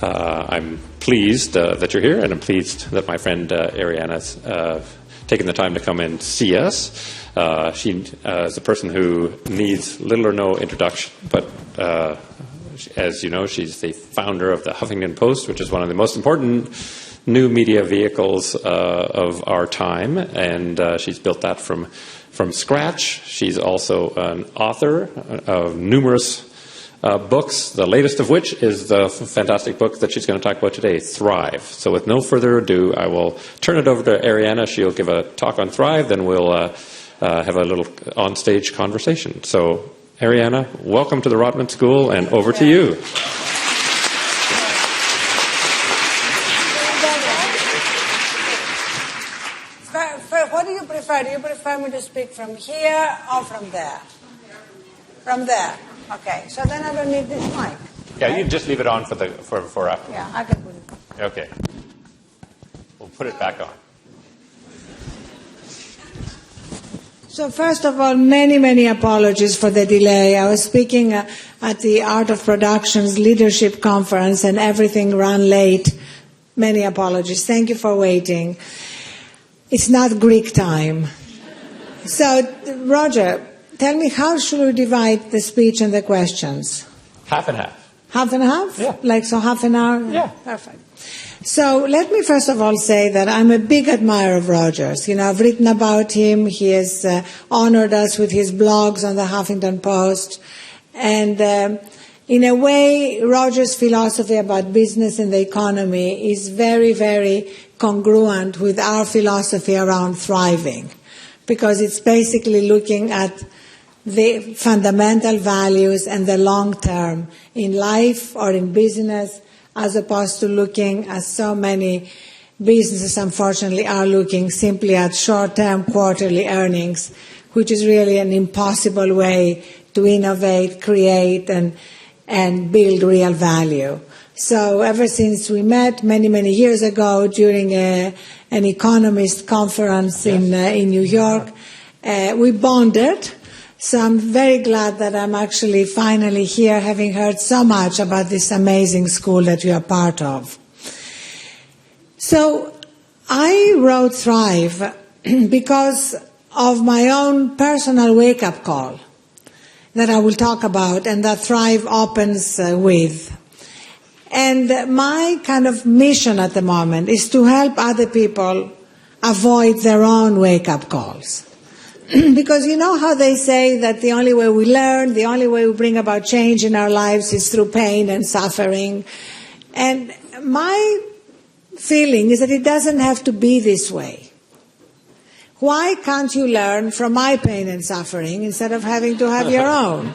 I'm pleased that you're here, and I'm pleased that my friend Arianna's taken the time to come and see us. She is a person who needs little or no introduction, but as you know, she's the founder of the Huffington Post, which is one of the most important new media vehicles of our time, and she's built that from scratch. She's also an author of numerous books, the latest of which is the fantastic book that she's going to talk about today, Thrive. So with no further ado, I will turn it over to Arianna. She'll give a talk on Thrive, then we'll have a little on-stage conversation. So, Arianna, welcome to the Rotman School, and over to you. What do you prefer? Do you prefer me to speak from here or from there? From there. Okay. So then I don't need this mic. Yeah, right? You can just leave it on for after. Yeah, I can put it on. Okay. We'll put it back on. So first of all, many apologies for the delay. I was speaking at the Art of Production's Leadership Conference and everything ran late. Many apologies. Thank you for waiting. It's not Greek time. So, Roger, tell me, how should we divide the speech and the questions? Half and half. Half and half? Yeah. Like, so half an hour? Yeah. Perfect. So let me first of all say that I'm a big admirer of Roger's. You know, I've written about him. He has honored us with his blogs on the Huffington Post. And in a way, Roger's philosophy about business and the economy is very congruent with our philosophy around thriving, because it's basically looking at the fundamental values and the long term in life or in business, as opposed to looking, as so many businesses unfortunately are looking, simply at short-term quarterly earnings, which is really an impossible way to innovate, create, and build real value. So ever since we met many years ago during an economist conference in New York, we bonded. So I'm very glad that I'm actually finally here, having heard so much about this amazing school that you are part of. So I wrote Thrive because of my own personal wake-up call that I will talk about, and that Thrive opens with. And my kind of mission at the moment is to help other people avoid their own wake-up calls. Because you know how they say that the only way we learn, the only way we bring about change in our lives is through pain and suffering. And my feeling is that it doesn't have to be this way. Why can't you learn from my pain and suffering instead of having to have your own?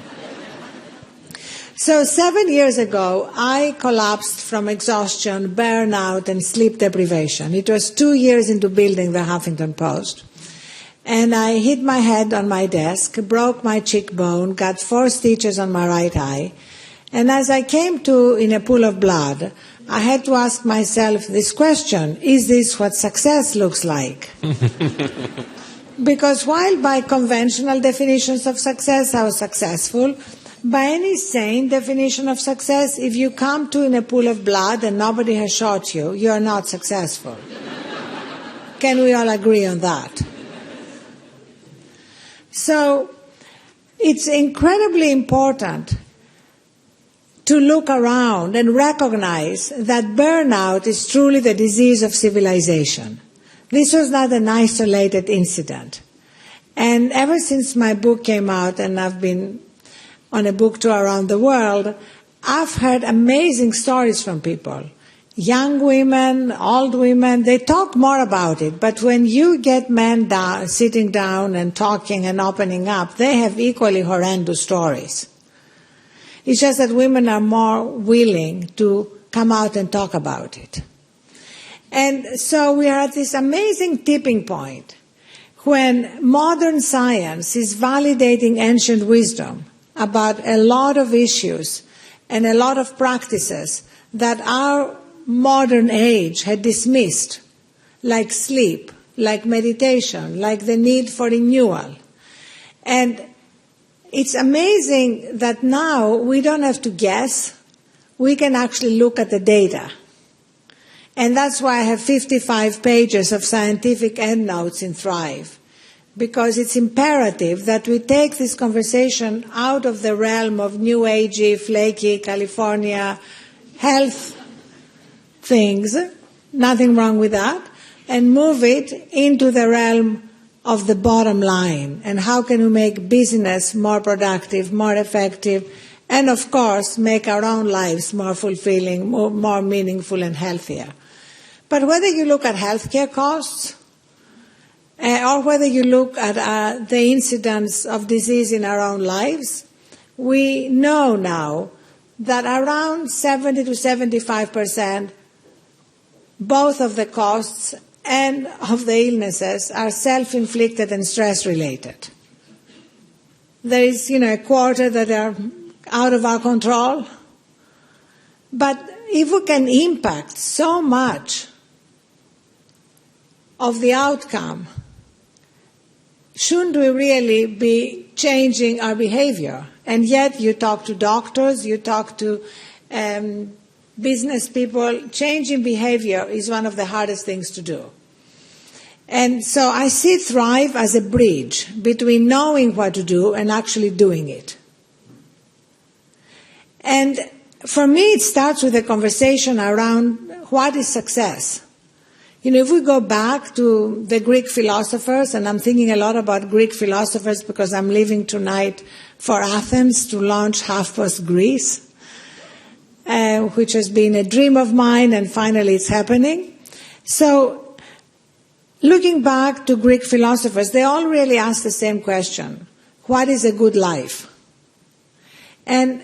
So 7 years ago, I collapsed from exhaustion, burnout, and sleep deprivation. It was 2 years into building the Huffington Post. And I hit my head on my desk, broke my cheekbone, got 4 stitches on my right eye. And as I came to in a pool of blood, I had to ask myself this question: is this what success looks like? Because while by conventional definitions of success I was successful, by any sane definition of success, if you come to in a pool of blood and nobody has shot you, you are not successful. Can we all agree on that? So it's incredibly important to look around and recognize that burnout is truly the disease of civilization. This was not an isolated incident. And ever since my book came out, and I've been on a book tour around the world, I've heard amazing stories from people. Young women, old women, they talk more about it. But when you get men sitting down and talking and opening up, they have equally horrendous stories. It's just that women are more willing to come out and talk about it. And so we are at this amazing tipping point when modern science is validating ancient wisdom about a lot of issues and a lot of practices that our modern age had dismissed, like sleep, like meditation, like the need for renewal. And it's amazing that now we don't have to guess, we can actually look at the data. And that's why I have 55 pages of scientific endnotes in Thrive, because it's imperative that we take this conversation out of the realm of new agey, flaky, California health things, nothing wrong with that, and move it into the realm of the bottom line, and how can we make business more productive, more effective, and of course make our own lives more fulfilling, more meaningful and healthier. But whether you look at healthcare costs, or whether you look at the incidence of disease in our own lives, we know now that around 70 to 75%, both of the costs and of the illnesses are self-inflicted and stress-related. There is, a quarter that are out of our control. But if we can impact so much of the outcome, shouldn't we really be changing our behavior? And yet you talk to doctors, you talk to business people. Changing behavior is one of the hardest things to do. And so I see Thrive as a bridge between knowing what to do and actually doing it. And for me, it starts with a conversation around what is success. If we go back to the Greek philosophers, and I'm thinking a lot about Greek philosophers because I'm leaving tonight for Athens to launch HuffPost Greece, which has been a dream of mine, and finally it's happening. So, looking back to Greek philosophers, they all really ask the same question: what is a good life? And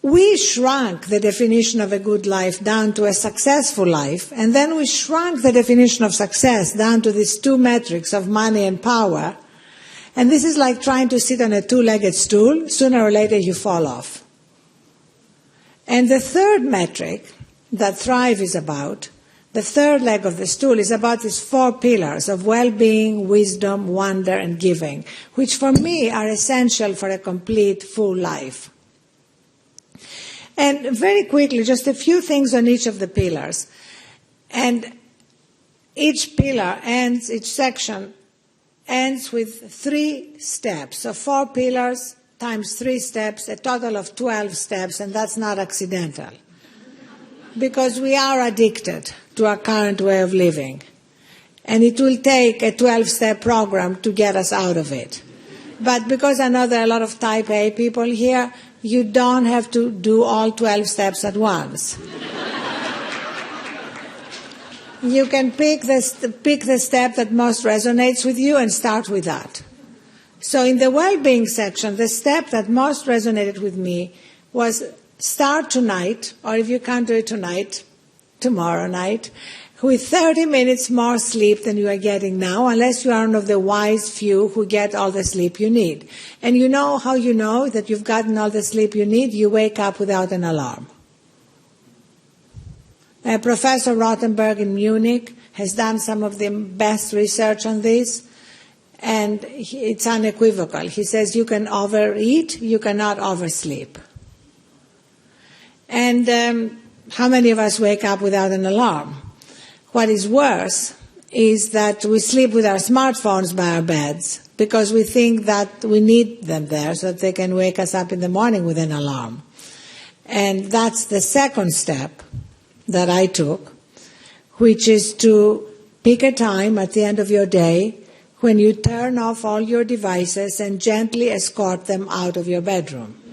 we shrunk the definition of a good life down to a successful life, and then we shrunk the definition of success down to these two metrics of money and power. And this is like trying to sit on a two-legged stool. Sooner or later you fall off. And the third metric that Thrive is about, the third leg of the stool, is about these four pillars of well-being, wisdom, wonder, and giving, which for me are essential for a complete, full life. And very quickly, just a few things on each of the pillars. And each pillar ends, each section ends with 3 steps. So 4 pillars times 3 steps, a total of 12 steps, and that's not accidental. Because we are addicted to our current way of living. And it will take a 12-step program to get us out of it. But because I know there are a lot of type A people here, you don't have to do all 12 steps at once. You can pick the step that most resonates with you and start with that. So in the well-being section, the step that most resonated with me was start tonight, or if you can't do it tonight, tomorrow night, with 30 minutes more sleep than you are getting now, unless you are one of the wise few who get all the sleep you need. And you know how you know that you've gotten all the sleep you need? You wake up without an alarm. Professor Rotman in Munich has done some of the best research on this, and it's unequivocal. He says you can overeat, you cannot oversleep. And how many of us wake up without an alarm? What is worse is that we sleep with our smartphones by our beds because we think that we need them there so that they can wake us up in the morning with an alarm. And that's the second step that I took, which is to pick a time at the end of your day when you turn off all your devices and gently escort them out of your bedroom.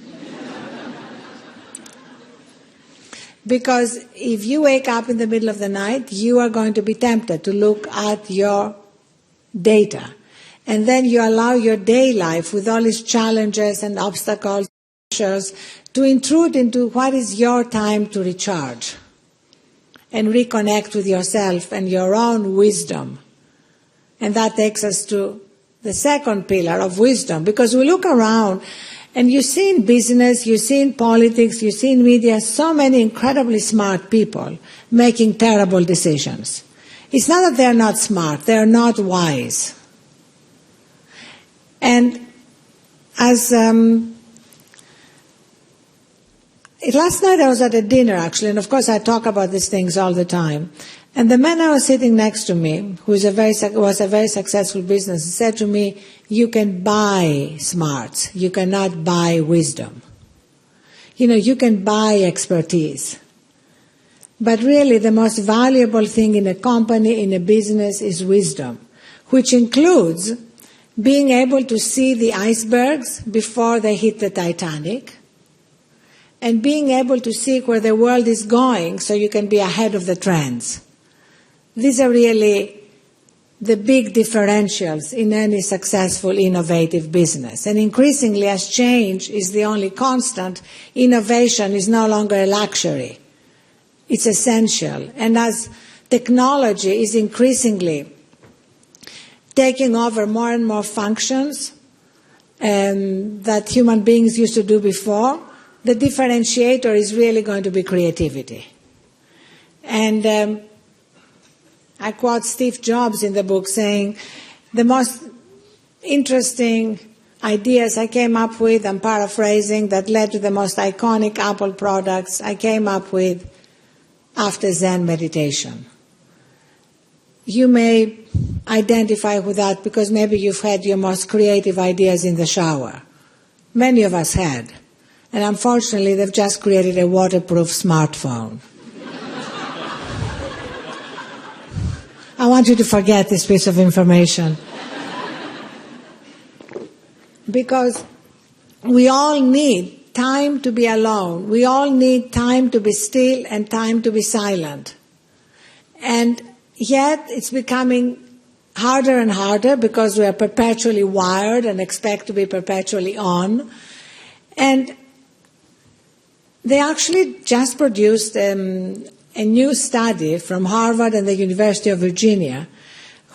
Because if you wake up in the middle of the night, you are going to be tempted to look at your data. And then you allow your day life with all its challenges and obstacles to intrude into what is your time to recharge and reconnect with yourself and your own wisdom. And that takes us to the second pillar of wisdom, because we look around and you see in business, you see in politics, you see in media, so many incredibly smart people making terrible decisions. It's not that they're not smart, they're not wise. And as last night I was at a dinner, actually, and of course I talk about these things all the time. And the man I was sitting next to me, who was a very successful business, said to me, "You can buy smarts. You cannot buy wisdom. You can buy expertise. But really the most valuable thing in a company, in a business, is wisdom, which includes being able to see the icebergs before they hit the Titanic, and being able to see where the world is going so you can be ahead of the trends. These are really the big differentials in any successful, innovative business. And increasingly, as change is the only constant, innovation is no longer a luxury. It's essential. And as technology is increasingly taking over more and more functions that human beings used to do before, the differentiator is really going to be creativity. And I quote Steve Jobs in the book saying, the most interesting ideas I came up with, I'm paraphrasing, that led to the most iconic Apple products, I came up with after Zen meditation. You may identify with that because maybe you've had your most creative ideas in the shower. Many of us had. And unfortunately, they've just created a waterproof smartphone. I want you to forget this piece of information. Because we all need time to be alone. We all need time to be still and time to be silent. And yet it's becoming harder and harder because we are perpetually wired and expect to be perpetually on. And they actually just produced a new study from Harvard and the University of Virginia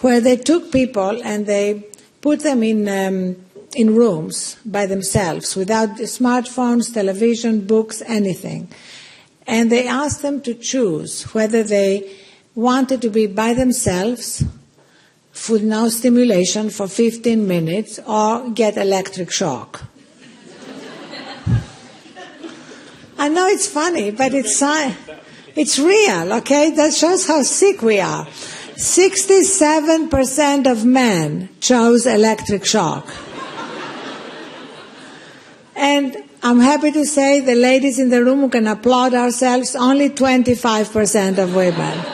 where they took people and they put them in rooms by themselves without smartphones, television, books, anything. And they asked them to choose whether they wanted to be by themselves with no stimulation for 15 minutes or get electric shock. I know it's funny, but it's real, okay? That shows how sick we are. 67% of men chose electric shock. And I'm happy to say the ladies in the room who can applaud ourselves, only 25% of women.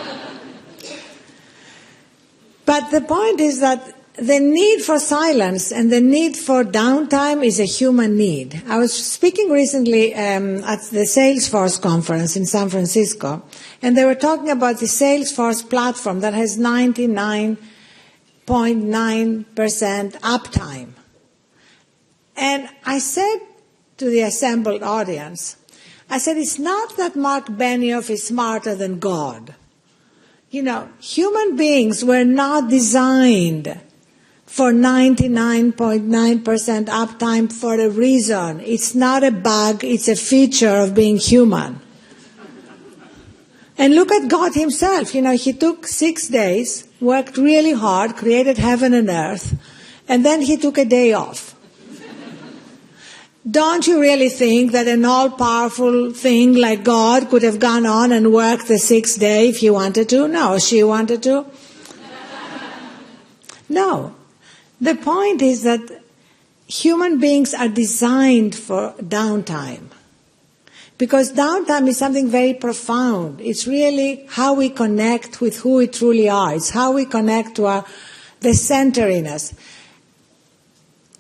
But the point is that the need for silence and the need for downtime is a human need. I was speaking recently at the Salesforce conference in San Francisco, and they were talking about the Salesforce platform that has 99.9% uptime. And I said to the assembled audience, I said, it's not that Mark Benioff is smarter than God. Human beings were not designed for 99.9% uptime for a reason. It's not a bug, it's a feature of being human. And look at God himself. He took 6 days, worked really hard, created heaven and earth, and then he took a day off. Don't you really think that an all-powerful thing like God could have gone on and worked the 6th day if he wanted to? No. She wanted to? No. The point is that human beings are designed for downtime. Because downtime is something very profound. It's really how we connect with who we truly are. It's how we connect to the center in us.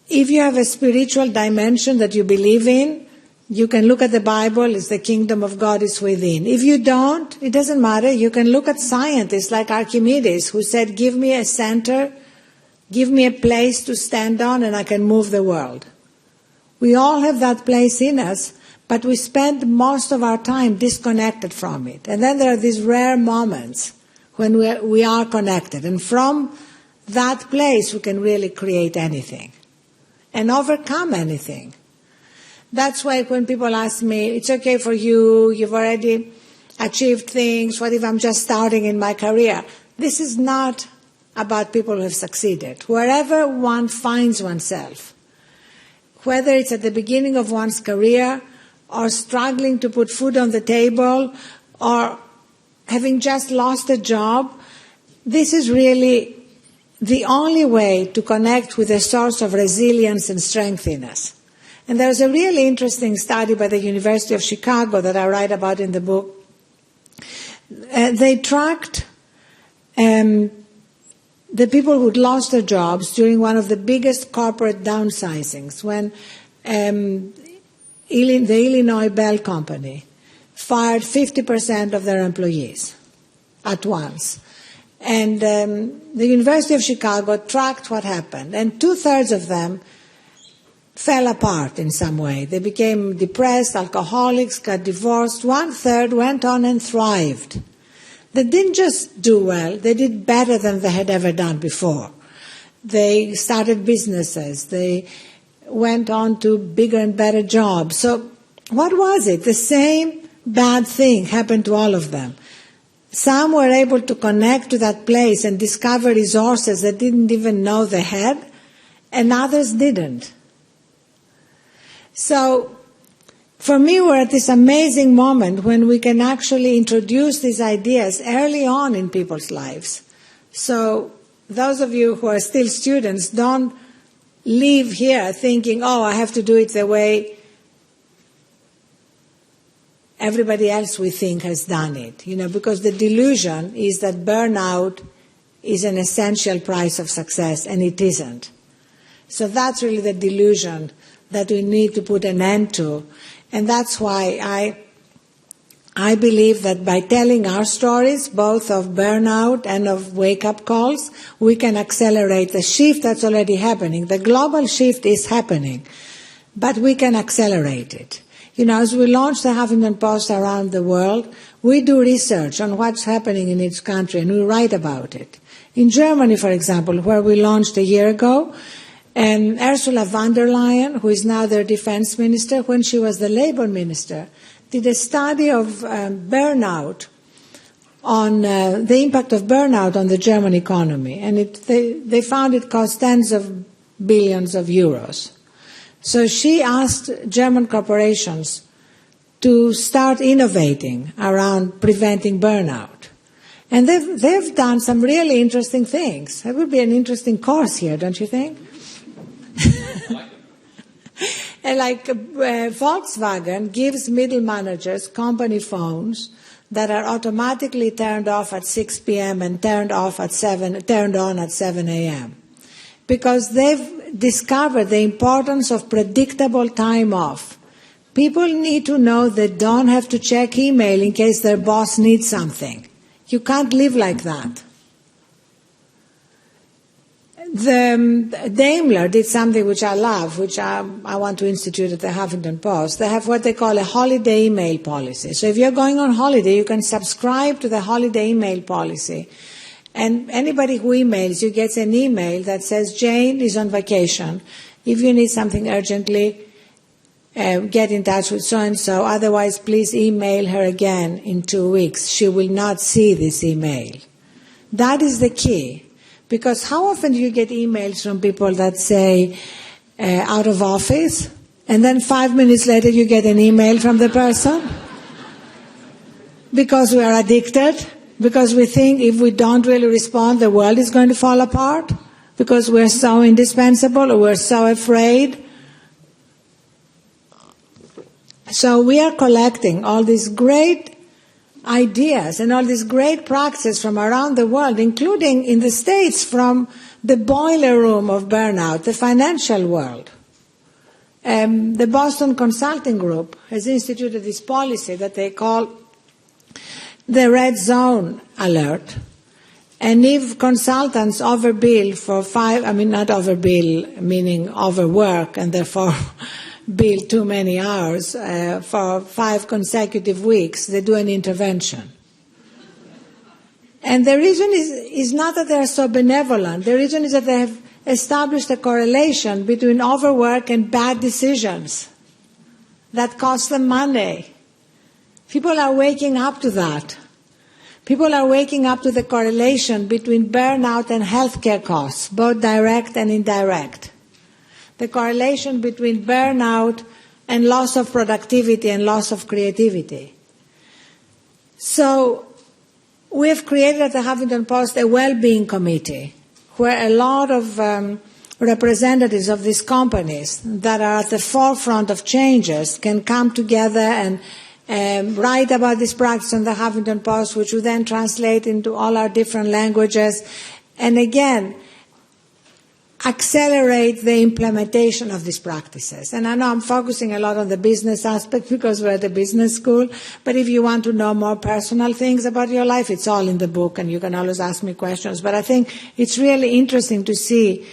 If you have a spiritual dimension that you believe in, you can look at the Bible, it's the kingdom of God is within. If you don't, it doesn't matter. You can look at scientists like Archimedes, who said, give me a center, give me a place to stand on, and I can move the world. We all have that place in us, but we spend most of our time disconnected from it. And then there are these rare moments when we are connected. And from that place, we can really create anything and overcome anything. That's why when people ask me, it's okay for you, you've already achieved things, what if I'm just starting in my career? This is not about people who have succeeded. Wherever one finds oneself, whether it's at the beginning of one's career or struggling to put food on the table, or having just lost a job, this is really the only way to connect with a source of resilience and strength in us. And there's a really interesting study by the University of Chicago that I write about in the book. They tracked the people who'd lost their jobs during one of the biggest corporate downsizings, when the Illinois Bell Company fired 50% of their employees at once. And the University of Chicago tracked what happened, and 2/3 of them fell apart in some way. They became depressed, alcoholics, got divorced. 1/3 went on and thrived. They didn't just do well, they did better than they had ever done before. They started businesses, they went on to bigger and better jobs. So what was it? The same bad thing happened to all of them. Some were able to connect to that place and discover resources they didn't even know they had, and others didn't. So for me, we're at this amazing moment when we can actually introduce these ideas early on in people's lives. So those of you who are still students, don't leave here thinking, oh, I have to do it the way everybody else we think has done it. Because the delusion is that burnout is an essential price of success, and it isn't. So that's really the delusion that we need to put an end to. And that's why I believe that by telling our stories, both of burnout and of wake-up calls, we can accelerate the shift that's already happening. The global shift is happening, but we can accelerate it. As we launch the Huffington Post around the world, we do research on what's happening in each country, and we write about it. In Germany, for example, where we launched a year ago, and Ursula von der Leyen, who is now their defense minister, when she was the labor minister, did a study of burnout, on the impact of burnout on the German economy. And they found it cost tens of billions of euros. So she asked German corporations to start innovating around preventing burnout. And they've done some really interesting things. That would be an interesting course here, don't you think? And Volkswagen gives middle managers company phones that are automatically turned off at 6 p.m. and turned on at 7 a.m. because they've discovered the importance of predictable time off. People need to know they don't have to check email in case their boss needs something. You can't live like that. Daimler did something which I love, which I want to institute at the Huffington Post. They have what they call a holiday email policy. So if you're going on holiday, you can subscribe to the holiday email policy. And anybody who emails you gets an email that says, Jane is on vacation. If you need something urgently, get in touch with so-and-so. Otherwise, please email her again in 2 weeks. She will not see this email. That is the key. Because how often do you get emails from people that say, out of office, and then 5 minutes later you get an email from the person? Because we are addicted, because we think if we don't really respond, the world is going to fall apart, because we're so indispensable or we're so afraid. So we are collecting all these great ideas and all these great practices from around the world, including in the States from the boiler room of burnout, the financial world. The Boston Consulting Group has instituted this policy that they call the red zone alert. And if consultants overbill for not overbill, meaning overwork and therefore bill too many hours for 5 consecutive weeks, they do an intervention. And the reason is not that they are so benevolent. The reason is that they have established a correlation between overwork and bad decisions that cost them money. People are waking up to that. People are waking up to the correlation between burnout and healthcare costs, both direct and indirect. The correlation between burnout and loss of productivity and loss of creativity. So we've created at the Huffington Post a well-being committee where a lot of representatives of these companies that are at the forefront of changes can come together and write about this practice on the Huffington Post, which we then translate into all our different languages, and again, accelerate the implementation of these practices. And I know I'm focusing a lot on the business aspect because we're at a business school, but if you want to know more personal things about your life, it's all in the book, and you can always ask me questions. But I think it's really interesting to see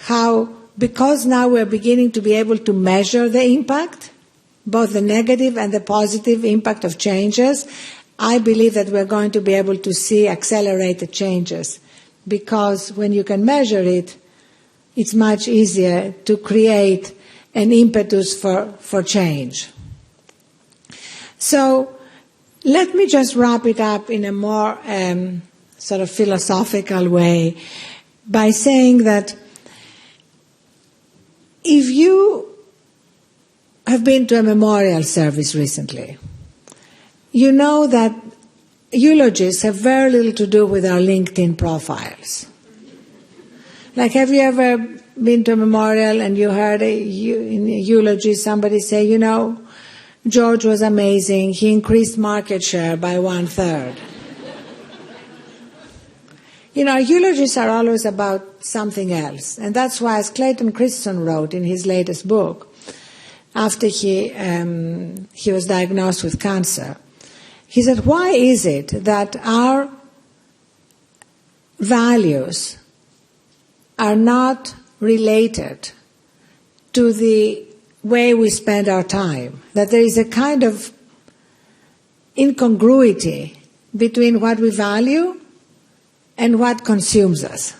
how, because now we're beginning to be able to measure the impact, both the negative and the positive impact of changes, I believe that we're going to be able to see accelerated changes, because when you can measure it, it's much easier to create an impetus for change. So let me just wrap it up in a more sort of philosophical way by saying that if you have been to a memorial service recently, you know that eulogies have very little to do with our LinkedIn profiles. Like, have you ever been to a memorial and you heard in a eulogy somebody say, you know, George was amazing, he increased market share by 1/3. You know, eulogies are always about something else. And that's why, as Clayton Christensen wrote in his latest book, after he was diagnosed with cancer, he said, why is it that our values are not related to the way we spend our time? That there is a kind of incongruity between what we value and what consumes us.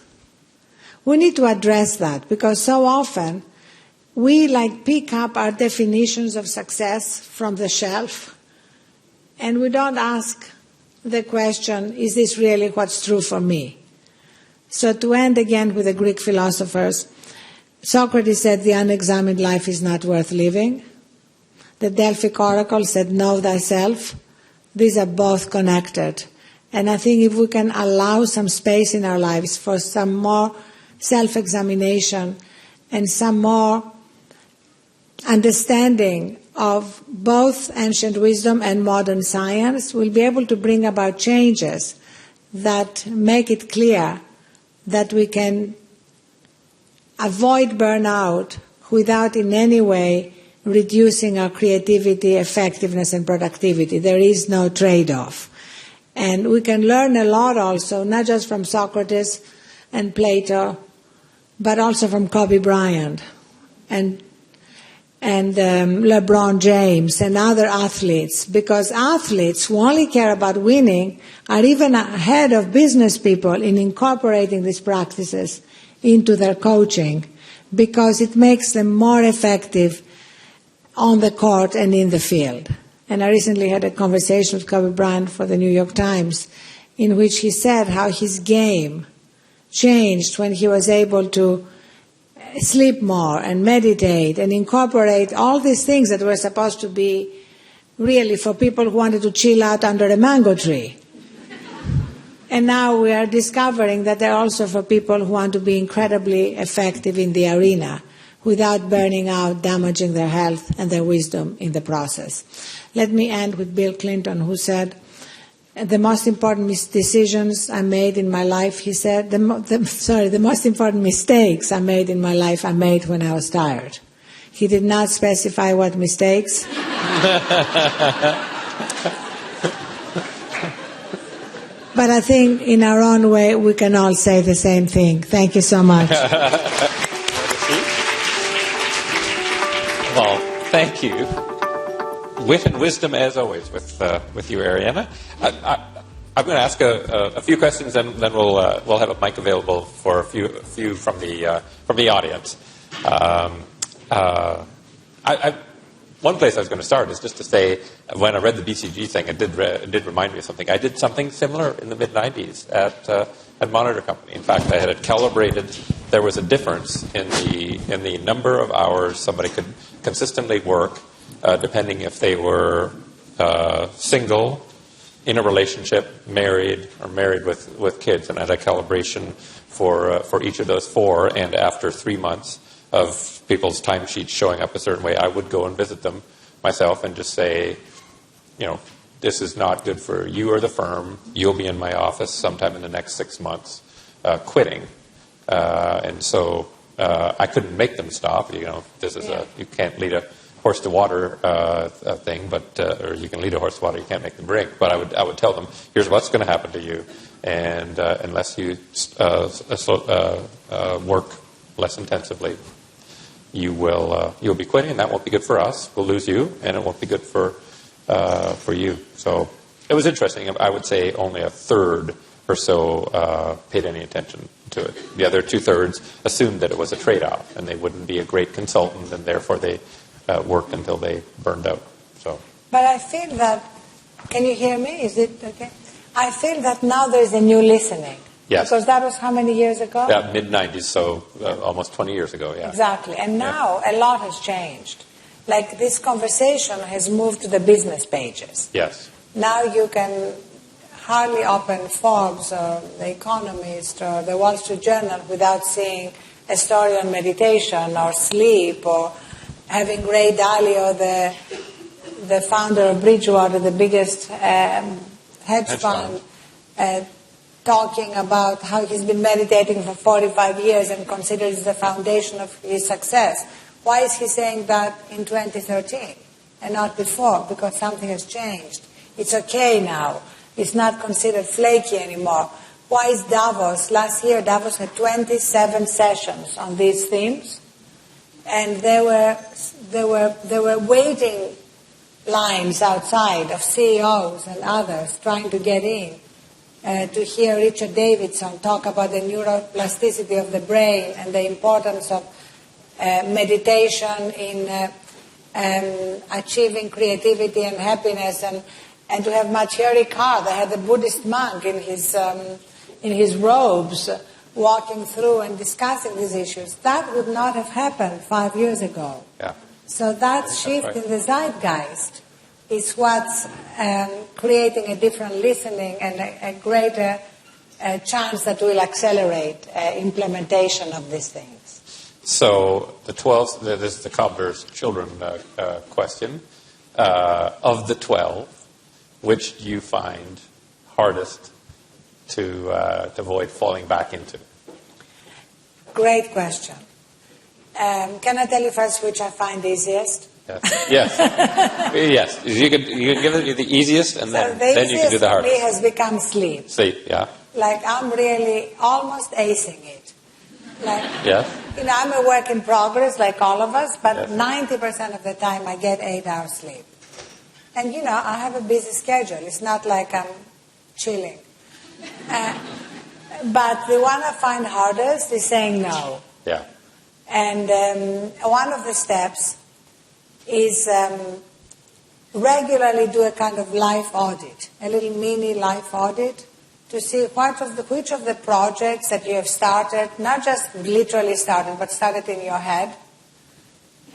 We need to address that, because so often we pick up our definitions of success from the shelf, and we don't ask the question, is this really what's true for me? So to end again with the Greek philosophers, Socrates said the unexamined life is not worth living. The Delphic oracle said, know thyself. These are both connected. And I think if we can allow some space in our lives for some more self-examination and some more understanding of both ancient wisdom and modern science, we'll be able to bring about changes that make it clear that we can avoid burnout without in any way reducing our creativity, effectiveness, and productivity. There is no trade-off. And we can learn a lot also, not just from Socrates and Plato, but also from Kobe Bryant and LeBron James and other athletes, because athletes who only care about winning are even ahead of business people in incorporating these practices into their coaching, because it makes them more effective on the court and in the field. And I recently had a conversation with Kobe Bryant for the New York Times, in which he said how his game changed when he was able to sleep more and meditate and incorporate all these things that were supposed to be really for people who wanted to chill out under a mango tree. And now we are discovering that they're also for people who want to be incredibly effective in the arena without burning out, damaging their health and their wisdom in the process. Let me end with Bill Clinton, who said, the most important decisions I made in my life, he said, the most important mistakes I made in my life I made when I was tired. He did not specify what mistakes. But I think in our own way we can all say the same thing. Thank you so much. Well, thank you. Wit and wisdom, as always, with you, Arianna. I'm going to ask a few questions, and then we'll have a mic available for a few from the audience. One place I was going to start is just to say, when I read the BCG thing, it did remind me of something. I did something similar in the mid-'90s at Monitor Company. In fact, I had it calibrated. There was a difference in the number of hours somebody could consistently work depending if they were single, in a relationship, married, or married with kids, and I had a calibration for each of those 4. And after 3 months of people's timesheets showing up a certain way, I would go and visit them myself and just say, this is not good for you or the firm. You'll be in my office sometime in the next 6 months, quitting. And so I couldn't make them stop. This is you can't lead a horse to water thing, but or you can lead a horse to water. You can't make them drink. But I would tell them, here's what's going to happen to you, and unless you work less intensively, you'll be quitting, and that won't be good for us. We'll lose you, and it won't be good for you. So it was interesting. I would say only a third or so paid any attention to it. The other 2/3 assumed that it was a trade-off, and they wouldn't be a great consultant, and therefore they worked until they burned out. So. But I feel that, can you hear me? Is it okay? I feel that now there's a new listening. Yes. Because that was how many years ago? Yeah, mid-90s, so almost 20 years ago, yeah. Exactly. And now a lot has changed. Like this conversation has moved to the business pages. Yes. Now you can hardly open Forbes or The Economist or the Wall Street Journal without seeing a story on meditation or sleep or having Ray Dalio, the founder of Bridgewater, the biggest hedge fund, talking about how he's been meditating for 45 years and considers the foundation of his success. Why is he saying that in 2013 and not before? Because something has changed. It's okay now. It's not considered flaky anymore. Why is Davos? Last year, Davos had 27 sessions on these themes, and there were waiting lines outside of CEOs and others trying to get in to hear Richard Davidson talk about the neuroplasticity of the brain and the importance of meditation in achieving creativity and happiness, and to have Machiari Kar, they had the Buddhist monk in his robes walking through and discussing these issues. That would not have happened 5 years ago. Yeah. So that shift in the zeitgeist is what's creating a different listening and a greater chance that will accelerate implementation of these things. So the 12, this is the cobbler's children question. Of the 12, which do you find hardest to avoid falling back into? Great question. Can I tell you first which I find easiest? Yes. Yes. You can give it the easiest, and then you can do the hardest. The easiest for me has become sleep. Sleep, yeah. Like I'm really almost acing it. Like, yes. I'm a work in progress, like all of us, but 90% of the time I get 8 hours sleep. And I have a busy schedule. It's not like I'm chilling. But the one I find hardest is saying no. Yeah. And one of the steps is regularly do a kind of life audit, a little mini life audit, to see which of the projects that you have started, not just literally started, but started in your head,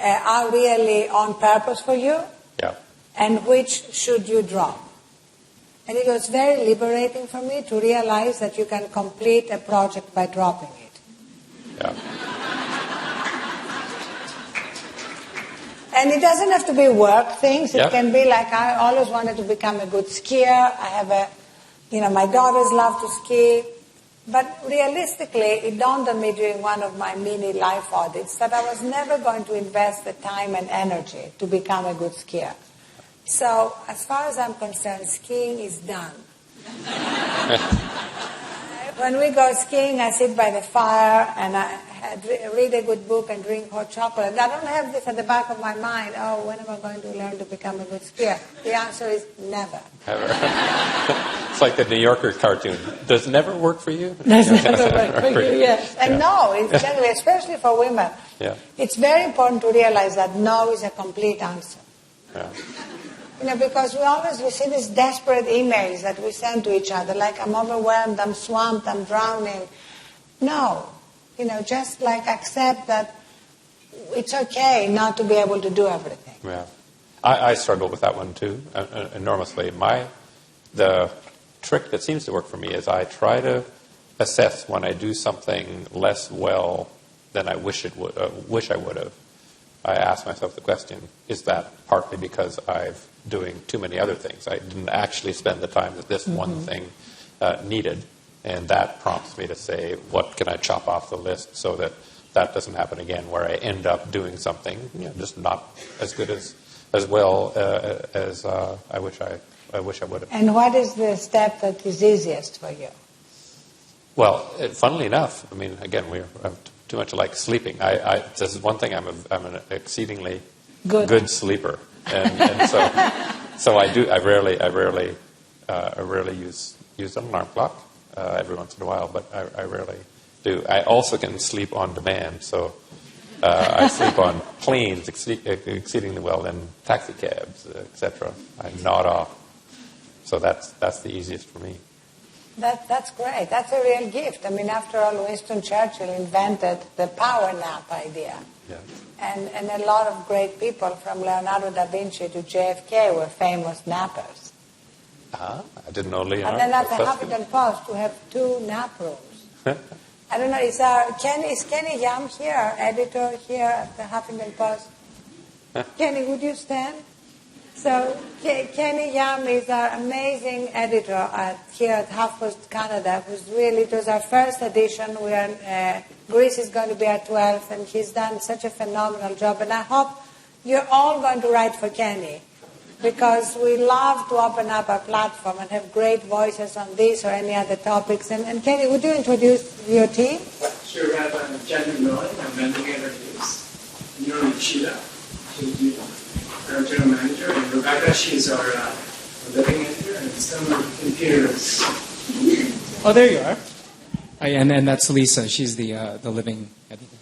are really on purpose for you, and which should you drop. And it was very liberating for me to realize that you can complete a project by dropping it. Yeah. And it doesn't have to be work things. It can be like, I always wanted to become a good skier. I have my daughters love to ski. But realistically, it dawned on me during one of my mini life audits that I was never going to invest the time and energy to become a good skier. So, as far as I'm concerned, skiing is done. When we go skiing, I sit by the fire and I read a good book and drink hot chocolate. I don't have this at the back of my mind, when am I going to learn to become a good skier? The answer is never. Never. It's like the New Yorker cartoon. Does never work for you? Does never work for you, yes. And no, incidentally, especially for women, it's very important to realize that no is a complete answer. Yeah. Because we see these desperate emails that we send to each other, like I'm overwhelmed, I'm swamped, I'm drowning. No. Just like accept that it's okay not to be able to do everything. Yeah. I struggle with that one too, enormously. The trick that seems to work for me is I try to assess when I do something less well than I wish I would have. I ask myself the question: is that partly because I'm doing too many other things? I didn't actually spend the time that this one thing needed, and that prompts me to say, what can I chop off the list so that that doesn't happen again, where I end up doing something just not as good as well as I wish I would have. And what is the step that is easiest for you? Well, funnily enough, I mean, again, we're too much like sleeping. This is one thing. I'm an exceedingly good sleeper, and so I do. I rarely use an alarm clock. Every once in a while, but I rarely do. I also can sleep on demand, so I sleep on planes exceedingly well, and taxi cabs, etc. I nod off, so that's the easiest for me. That's great. That's a real gift. I mean, after all, Winston Churchill invented the power nap idea. Yeah. And a lot of great people, from Leonardo da Vinci to JFK, were famous nappers. I didn't know Leonardo. And then at the Huffington Post, we have 2 nap rooms. I don't know, is Kenny Yam here, editor here at the Huffington Post? Kenny, would you stand? So Kenny Yam is our amazing editor here at HuffPost Canada, it was our first edition. Greece is going to be our 12th, and he's done such a phenomenal job. And I hope you're all going to write for Kenny, because we love to open up our platform and have great voices on this or any other topics. And Kenny, would you introduce your team? Sure, Rabbi. I'm Jenny Miller. I'm managing editor. Nuri Chida, she's our general manager. And Rebecca, she's our living editor. And Summer Computers. Oh, there you are. And that's Lisa. She's the living editor.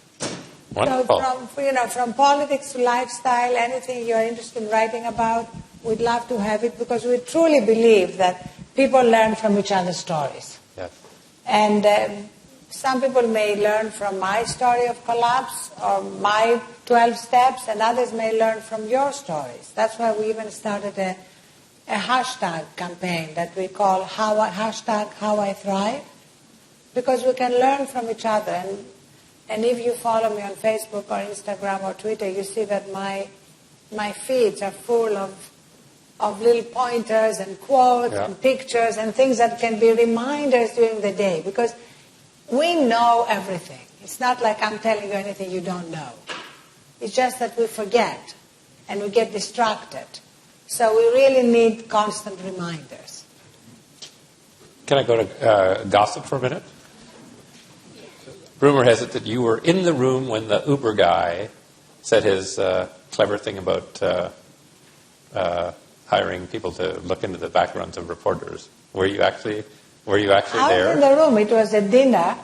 Wonderful. So from politics to lifestyle, anything you're interested in writing about, we'd love to have it, because we truly believe that people learn from each other's stories. Yes. And some people may learn from my story of collapse or my 12 steps, and others may learn from your stories. That's why we even started a hashtag campaign that we call How I Thrive, because we can learn from each other. And if you follow me on Facebook or Instagram or Twitter, you see that my feeds are full of little pointers and quotes and pictures and things that can be reminders during the day, because we know everything. It's not like I'm telling you anything you don't know. It's just that we forget and we get distracted. So we really need constant reminders. Can I go to gossip for a minute? Rumor has it that you were in the room when the Uber guy said his clever thing about hiring people to look into the backgrounds of reporters. Were you actually there? I was in the room. It was a dinner.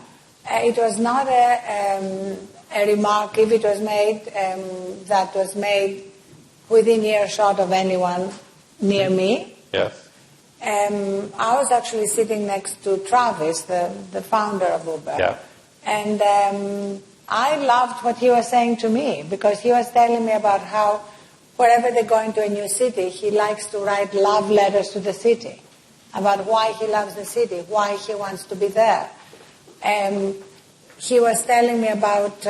It was not a remark, if it was made, that was made within earshot of anyone near me. Yes. I was actually sitting next to Travis, the founder of Uber. Yeah. And I loved what he was saying to me, because he was telling me about how wherever they go into a new city, he likes to write love letters to the city, about why he loves the city, why he wants to be there. He was telling me about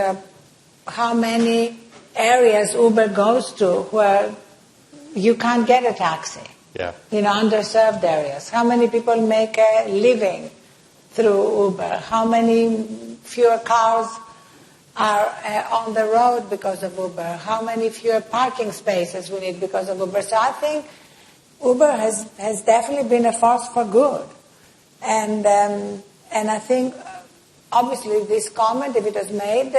how many areas Uber goes to where you can't get a taxi. Yeah. Underserved areas. How many people make a living through Uber? How many fewer cars are on the road because of Uber? How many fewer parking spaces we need because of Uber? So I think Uber has definitely been a force for good. And I think, obviously, this comment, if it was made,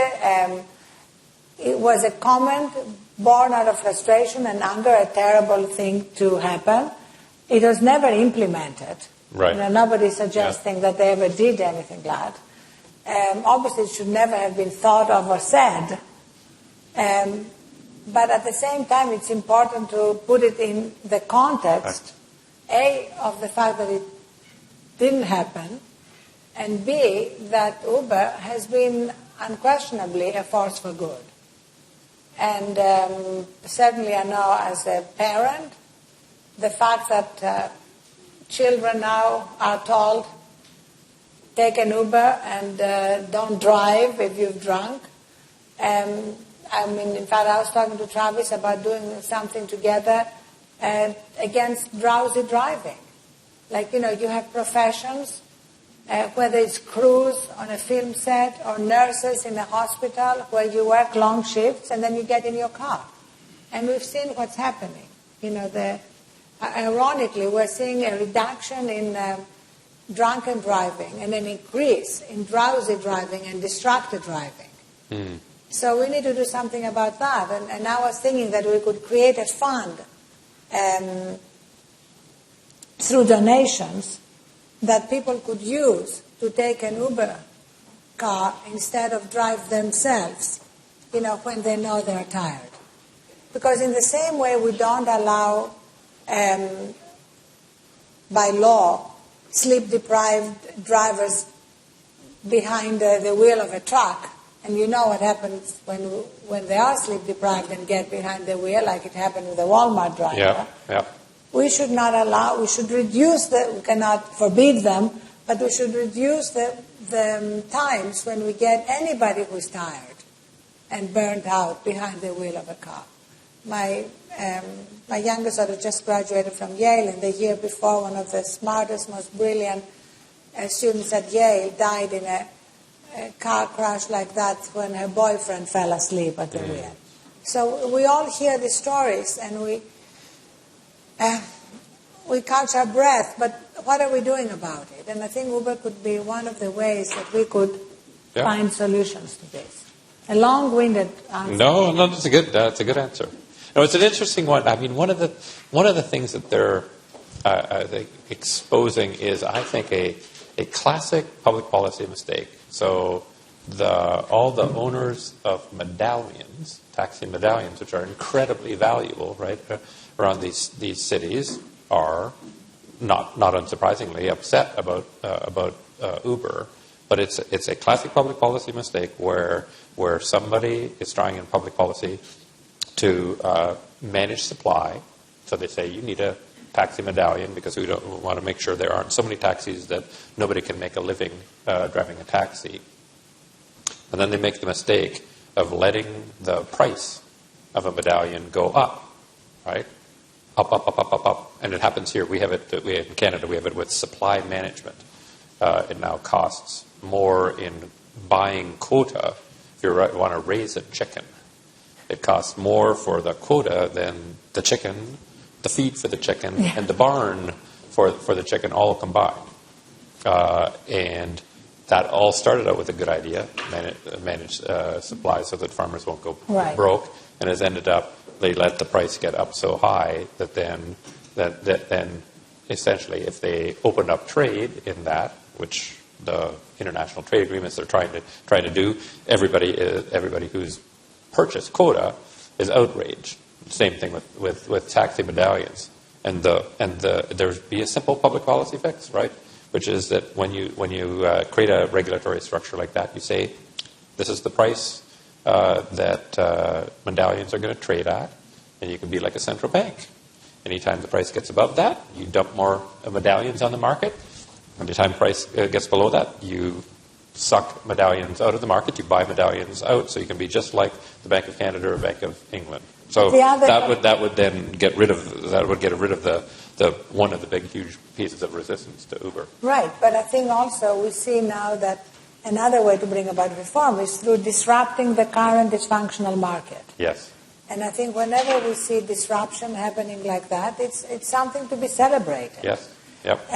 it was a comment born out of frustration and anger, a terrible thing to happen. It was never implemented. Right. Nobody's suggesting that they ever did anything like that. Obviously, it should never have been thought of or said. But at the same time, it's important to put it in the context, A, of the fact that it didn't happen, and B, that Uber has been unquestionably a force for good. And certainly I know as a parent, the fact that children now are told, take an Uber and don't drive if you've drunk. I mean, in fact, I was talking to Travis about doing something together against drowsy driving. Like, you have professions, whether it's crews on a film set or nurses in a hospital where you work long shifts and then you get in your car. And we've seen what's happening. Ironically, we're seeing a reduction in drunken driving and an increase in drowsy driving and distracted driving. Mm. So we need to do something about that. And I was thinking that we could create a fund through donations that people could use to take an Uber car instead of drive themselves, when they know they're tired. Because in the same way we don't allow, by law, sleep-deprived drivers behind the wheel of a truck, and you know what happens when they are sleep-deprived and get behind the wheel, like it happened with the Walmart driver. Yeah. We should not allow, we should reduce we cannot forbid them, but we should reduce the times when we get anybody who's tired and burnt out behind the wheel of a car. My youngest daughter just graduated from Yale, and the year before, one of the smartest, most brilliant students at Yale died in a car crash like that when her boyfriend fell asleep at the wheel. So we all hear these stories, and we catch our breath, but what are we doing about it? And I think Uber could be one of the ways that we could find solutions to this. A long-winded answer. No, that's a good answer. No, it's an interesting one. I mean, one of the things that they're exposing is, I think, a classic public policy mistake. So all the owners of medallions, taxi medallions, which are incredibly valuable, right, around these cities, are not unsurprisingly upset about Uber. But it's a classic public policy mistake where somebody is trying in public policy to manage supply. So they say, you need a taxi medallion because we want to make sure there aren't so many taxis that nobody can make a living driving a taxi. And then they make the mistake of letting the price of a medallion go up, right? Up. And it happens here. We have it in Canada. We have it with supply management. It now costs more in buying quota. If you want to raise a chicken, it costs more for the quota than the chicken, the feed for the chicken, and the barn for the chicken all combined. And that all started out with a good idea, manage supply so that farmers won't go broke, and has ended up they let the price get up so high that then essentially if they open up trade in that, which the international trade agreements are trying to do, everybody who's purchased quota is outraged. Same thing with taxi medallions, and there'd be a simple public policy fix, right? Which is that when you create a regulatory structure like that, you say this is the price that medallions are going to trade at, and you can be like a central bank. Anytime the price gets above that, you dump more medallions on the market. Anytime the price gets below that, you suck medallions out of the market. You buy medallions out, so you can be just like the Bank of Canada or Bank of England. So that would then get rid of the one of the big huge pieces of resistance to Uber. Right, but I think also we see now that another way to bring about reform is through disrupting the current dysfunctional market. Yes. And I think whenever we see disruption happening like that, it's something to be celebrated. Yes. Yep.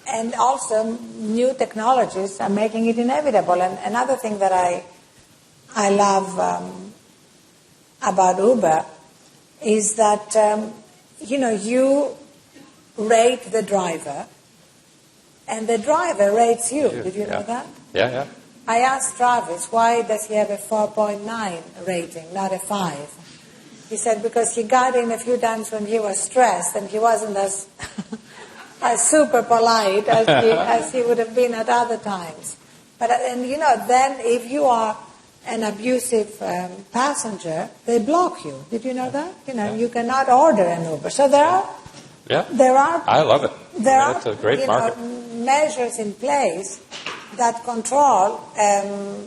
And also new technologies are making it inevitable. And another thing that I love about Uber is that you rate the driver, and the driver rates you. Did you know that? Yeah. I asked Travis, why does he have a 4.9 rating, not a 5? He said because he got in a few times when he was stressed, and he wasn't as super polite as he would have been at other times. But then if you are an abusive passenger, they block you. Did you know that? You cannot order an Uber. So there are I love it. There It's a great market. measures in place that control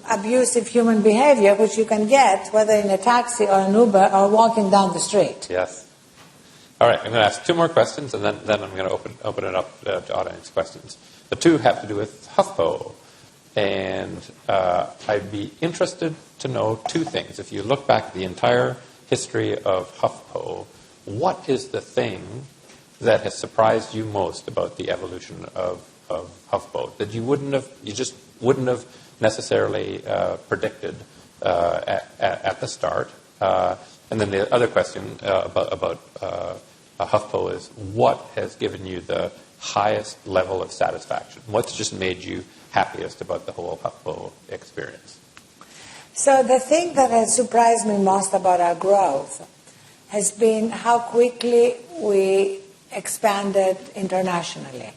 abusive human behavior, which you can get whether in a taxi or an Uber or walking down the street. Yes. All right, I'm going to ask two more questions, and then I'm going to open it up to audience questions. The two have to do with HuffPo, and I'd be interested to know two things. If you look back at the entire history of HuffPo, what is the thing that has surprised you most about the evolution of HuffPo that you just wouldn't have necessarily predicted at the start? And then the other question about HuffPo is, what has given you the highest level of satisfaction? What's just made you happiest about the whole HuffPo experience? So the thing that has surprised me most about our growth has been how quickly we expanded internationally.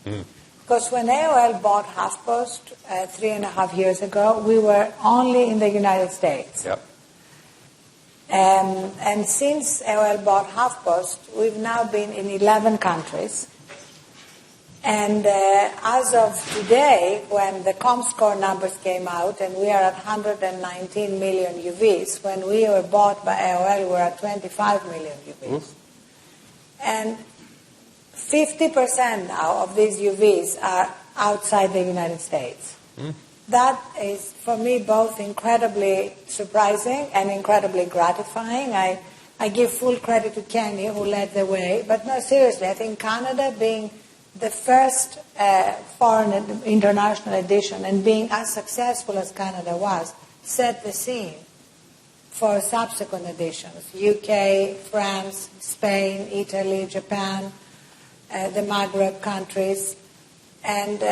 Because when AOL bought HuffPost 3.5 years ago, we were only in the United States. Yep. And since AOL bought HuffPost, we've now been in 11 countries. And as of today, when the ComScore numbers came out, and we are at 119 million UVs, when we were bought by AOL, we were at 25 million UVs. And 50% now of these UVs are outside the United States. That is, for me, both incredibly surprising and incredibly gratifying. I give full credit to Kenny, who led the way. But no, seriously, I think Canada being the first foreign international edition and being as successful as Canada was, set the scene for subsequent editions. UK, France, Spain, Italy, Japan, the Maghreb countries, and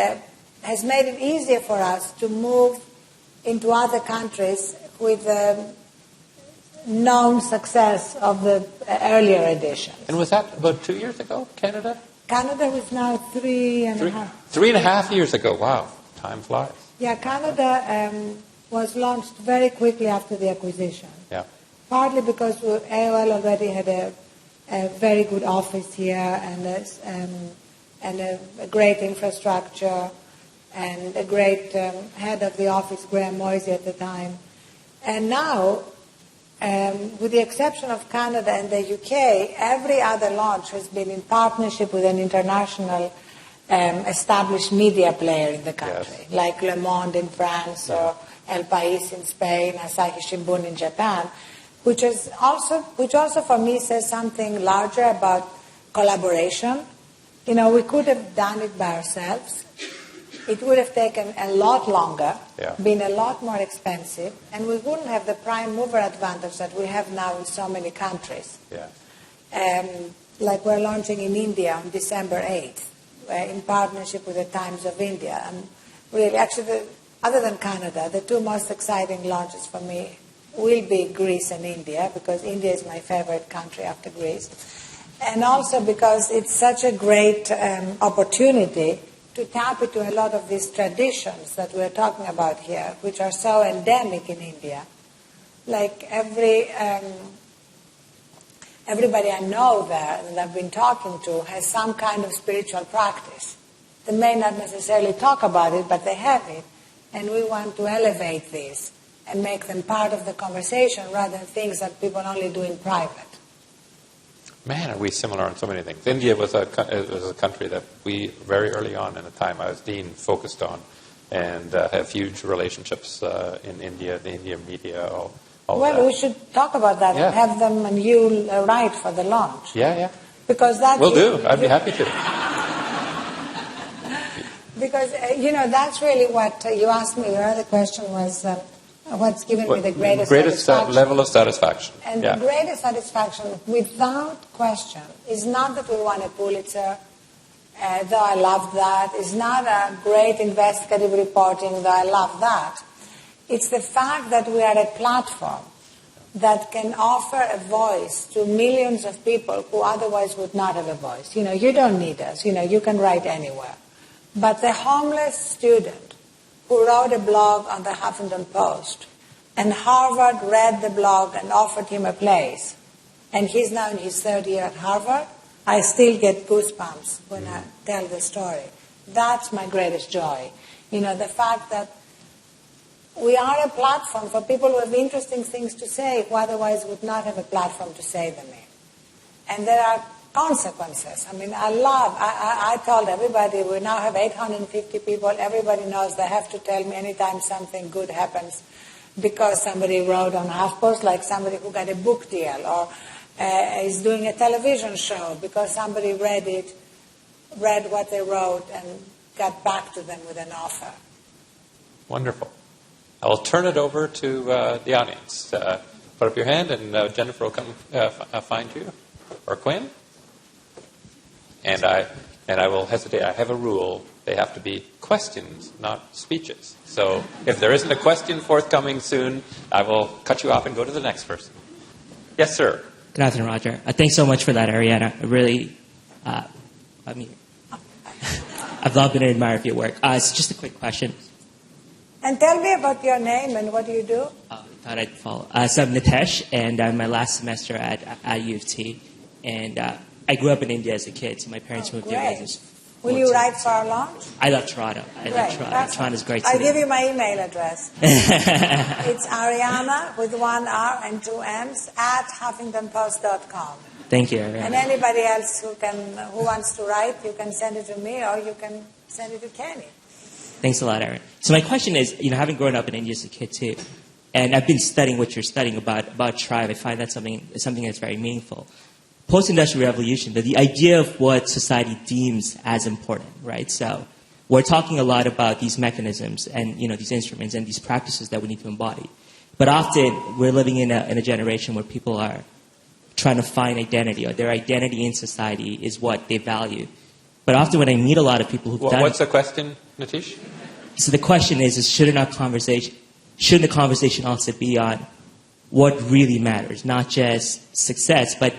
has made it easier for us to move into other countries with the known success of the earlier editions. And was that about 2 years ago, Canada? Canada was now 3.5. 3.5 years ago. Wow, time flies. Yeah, Canada was launched very quickly after the acquisition. Yeah. Partly because AOL already had a very good office here and a great infrastructure and a great head of the office, Graham Moisey, at the time. And now, with the exception of Canada and the UK, every other launch has been in partnership with an international established media player in the country, like Le Monde in France or El País in Spain, Asahi Shimbun in Japan, which also for me says something larger about collaboration. We could have done it by ourselves. It would have taken a lot longer, been a lot more expensive, and we wouldn't have the prime mover advantage that we have now in so many countries. Like we're launching in India on December 8th, in partnership with the Times of India. And really, actually, other than Canada, the two most exciting launches for me will be Greece and India, because India is my favorite country after Greece. And also because it's such a great opportunity to tap into a lot of these traditions that we're talking about here, which are so endemic in India. Like everybody I know there that I've been talking to has some kind of spiritual practice. They may not necessarily talk about it, but they have it. And we want to elevate these and make them part of the conversation rather than things that people only do in private. Man, are we similar on so many things. India was a country that we, very early on in the time I was dean, focused on, and have huge relationships in India, the Indian media, all well, that. we should talk about that and have them and you write for the launch. Yeah. Because that's... Will do. I'd be happy to. Because, that's really what you asked me. Your other question was... what's given me the greatest satisfaction. Level of satisfaction. And the greatest satisfaction, without question, is not that we won a Pulitzer, though I love that. It's not a great investigative reporting, though I love that. It's the fact that we are a platform that can offer a voice to millions of people who otherwise would not have a voice. You don't need us. You can write anywhere. But the homeless student who wrote a blog on the Huffington Post and Harvard read the blog and offered him a place, and he's now in his third year at Harvard, I still get goosebumps when I tell the story. That's my greatest joy. You know, the fact that we are a platform for people who have interesting things to say who otherwise would not have a platform to say them in. And there are consequences. I mean, I told everybody, we now have 850 people, everybody knows they have to tell me anytime something good happens because somebody wrote on HuffPost, like somebody who got a book deal, or is doing a television show because somebody read what they wrote and got back to them with an offer. Wonderful. I'll turn it over to the audience. Put up your hand, and Jennifer will come find you, or Quinn. And I will hesitate. I have a rule. They have to be questions, not speeches. So if there isn't a question forthcoming soon, I will cut you off and go to the next person. Yes, sir. Good afternoon, Roger. Thanks so much for that, Arianna. I've loved and admired your work. It's just a quick question. And tell me about your name and what do you do? I thought I'd follow. So I'm Nitesh, and I'm my last semester at U of T. And I grew up in India as a kid, so my parents moved here as Will you write for our launch? I love Toronto. Toronto's a great I'll city. give you my email address. It's Arianna with one R and two M's at HuffingtonPost.com. Thank you, Arianna. And anybody else who wants to write, you can send it to me or you can send it to Kenny. Thanks a lot, Aaron. So my question is, having grown up in India as a kid too, and I've been studying what you're studying about tribe, I find that something that's very meaningful. Post-industrial revolution, the idea of what society deems as important, right? So we're talking a lot about these mechanisms and these instruments and these practices that we need to embody. But often we're living in a generation where people are trying to find identity, or their identity in society is what they value. But often when I meet a lot of people who've done... What's the question, Nitish? So the question is shouldn't the conversation also be on what really matters, not just success, but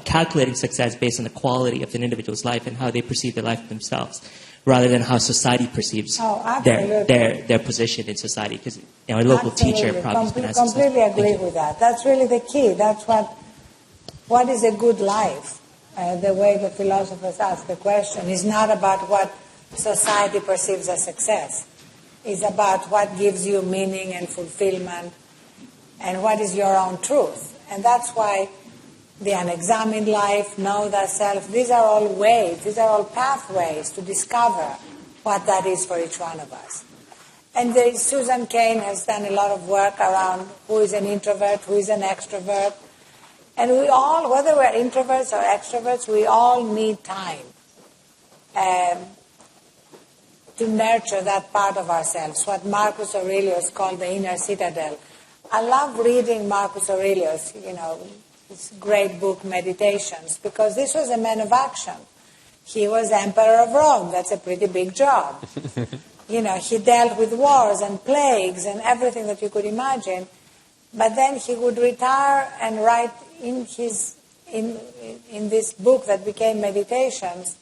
calculating success based on the quality of an individual's life and how they perceive their life themselves, rather than how society perces their position in society. Because a local teacher probably has been asked. Completely agree with that. That's really the key. That's what is a good life. The way the philosophers ask the question is not about what society perceives as success. It's about what gives you meaning and fulfillment and what is your own truth. And that's why the unexamined life, know thyself, these are all ways, these are all pathways to discover what that is for each one of us. And Susan Cain has done a lot of work around who is an introvert, who is an extrovert. And we all, whether we're introverts or extroverts, we all need time to nurture that part of ourselves, what Marcus Aurelius called the inner citadel. I love reading Marcus Aurelius, his great book, Meditations, because this was a man of action. He was emperor of Rome. That's a pretty big job. He dealt with wars and plagues and everything that you could imagine. But then he would retire and write in this book that became Meditations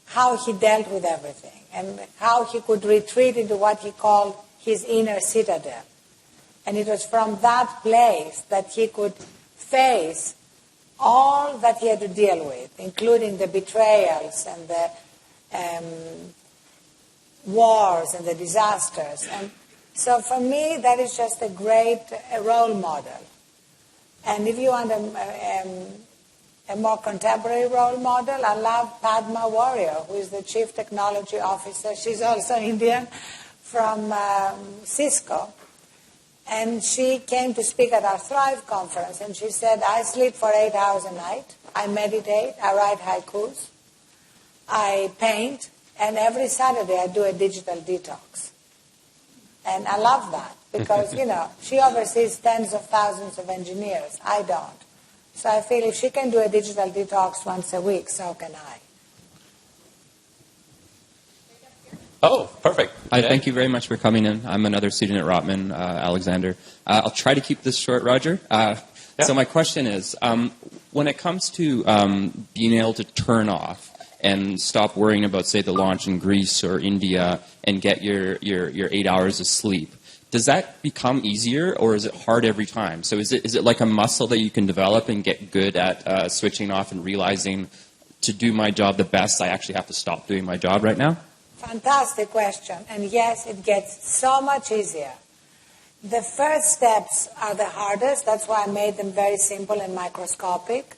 how he dealt with everything and how he could retreat into what he called his inner citadel. And it was from that place that he could face all that he had to deal with, including the betrayals and the wars and the disasters. And so for me, that is just a great role model. And if you want a more contemporary role model, I love Padma Warrior, who is the Chief Technology Officer. She's also Indian, from Cisco. And she came to speak at our Thrive conference, and she said, I sleep for 8 hours a night, I meditate, I write haikus, I paint, and every Saturday I do a digital detox. And I love that, because, she oversees tens of thousands of engineers. I don't. So I feel if she can do a digital detox once a week, so can I. Oh, perfect. Thank you very much for coming in. I'm another student at Rotman, Alexander. I'll try to keep this short, Roger. So my question is, when it comes to being able to turn off and stop worrying about, say, the launch in Greece or India and get your 8 hours of sleep, does that become easier, or is it hard every time? So is it like a muscle that you can develop and get good at switching off and realizing to do my job the best, I actually have to stop doing my job right now? Fantastic question. And yes, it gets so much easier. The first steps are the hardest. That's why I made them very simple and microscopic.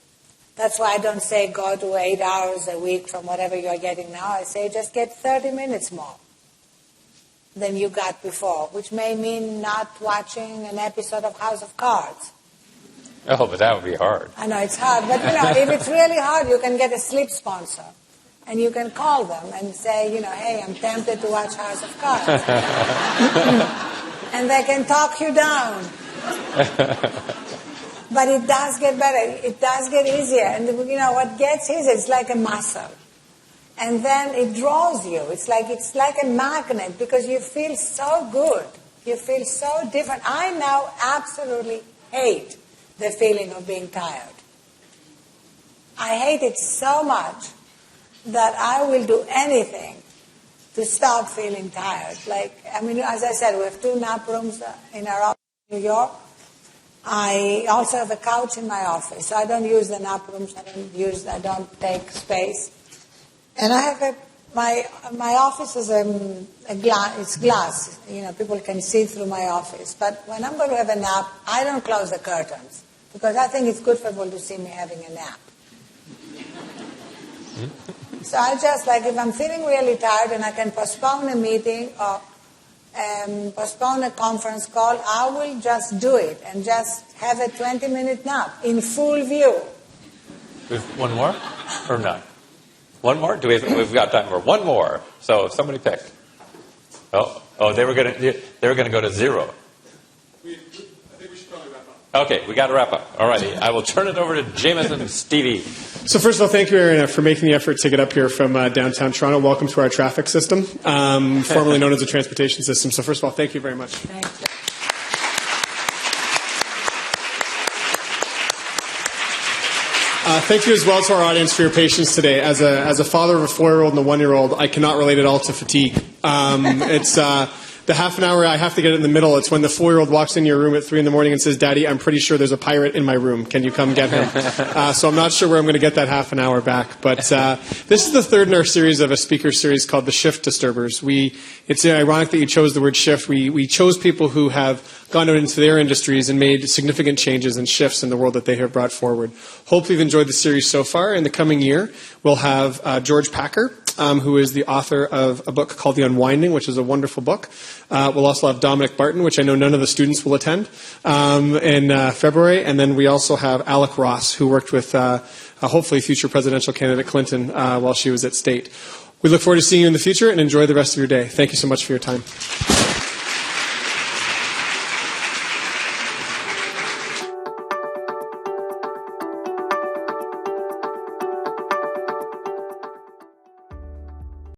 That's why I don't say go to 8 hours a week from whatever you're getting now. I say just get 30 minutes more than you got before, which may mean not watching an episode of House of Cards. Oh, but that would be hard. I know it's hard, but if it's really hard, you can get a sleep sponsor. And you can call them and say, hey, I'm tempted to watch House of Cards. And they can talk you down. But it does get better. It does get easier. And what gets easier, it's like a muscle. And then it draws you. It's like a magnet because you feel so good. You feel so different. I now absolutely hate the feeling of being tired. I hate it so much that I will do anything to stop feeling tired. As I said, we have 2 nap rooms in our office in New York. I also have a couch in my office, so I don't use the nap rooms. I don't take space. And I have my office is it's glass. People can see through my office. But when I'm going to have a nap, I don't close the curtains because I think it's good for people to see me having a nap. So I just, if I'm feeling really tired and I can postpone a meeting or postpone a conference call, I will just do it and just have a 20-minute nap in full view. One more or none? One more? We've got time for one more. So somebody pick. Oh, they were going to go to 0. I think we should probably wrap up. Okay, we got to wrap up. All righty. I will turn it over to Jameson and Stevie. So first of all, thank you, Arianna, for making the effort to get up here from downtown Toronto. Welcome to our traffic system, formerly known as the transportation system. So first of all, thank you very much. Thank you. Thank you as well to our audience for your patience today. As a father of a 4-year-old and a 1-year-old, I cannot relate at all to fatigue. It's the half an hour I have to get it in the middle. It's when the 4-year-old walks in your room at 3 in the morning and says, "Daddy, I'm pretty sure there's a pirate in my room. Can you come get him?" So I'm not sure where I'm going to get that half an hour back. But this is the third in our series of a speaker series called The Shift Disturbers. It's ironic that you chose the word shift. We chose people who have gone out into their industries and made significant changes and shifts in the world that they have brought forward. Hope you've enjoyed the series so far. In the coming year, we'll have George Packer, who is the author of a book called The Unwinding, which is a wonderful book. We'll also have Dominic Barton, which I know none of the students will attend, in February. And then we also have Alec Ross, who worked with hopefully future presidential candidate Clinton while she was at State. We look forward to seeing you in the future and enjoy the rest of your day. Thank you so much for your time.